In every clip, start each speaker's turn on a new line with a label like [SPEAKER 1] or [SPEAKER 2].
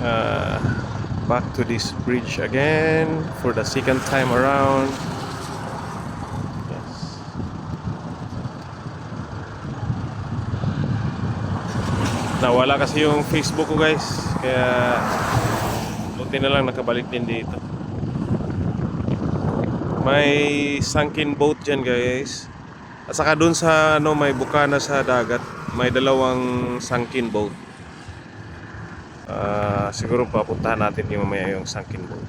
[SPEAKER 1] uh, back to this bridge again for the second time around. Yes. Nawala kasi yung Facebook ko, guys, kaya buti na lang nakabalik din dito. May sunken boat dyan, guys. At saka dun sa may bukana sa dagat, may dalawang sunken boat. Siguro papuntahan natin yung mamaya yung sunken boat.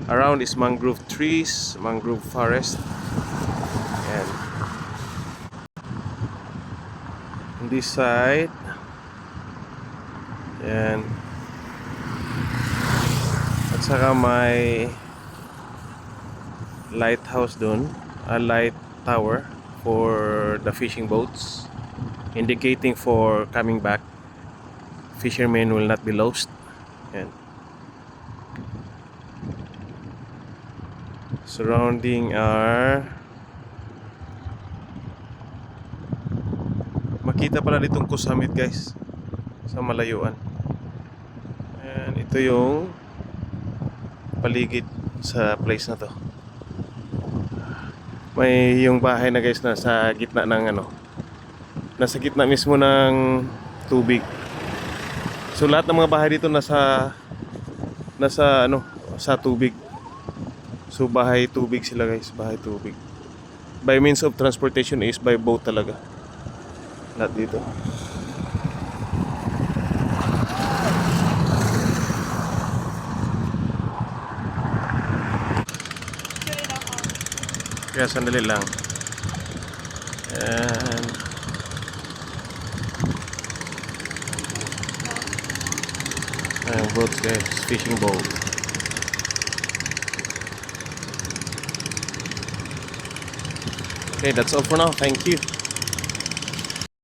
[SPEAKER 1] Around is mangrove trees, mangrove forest. And on this side, and at saka may lighthouse dun, a light tower for the fishing boats, indicating for coming back. Fishermen will not be lost. Yan. Surrounding are makita pala ditong Kusamit, guys, sa malayuan. And ito yung paligid sa place na to. May yung bahay na, guys, nasa gitna ng nasa gitna mismo ng tubig. So lahat ng mga bahay dito nasa sa tubig. So bahay tubig sila, guys, bahay tubig. By means of transportation is by boat talaga. Lahat dito. Kaya sandali lang. And boats, guys, fishing boat. Okay, that's all for now. Thank you.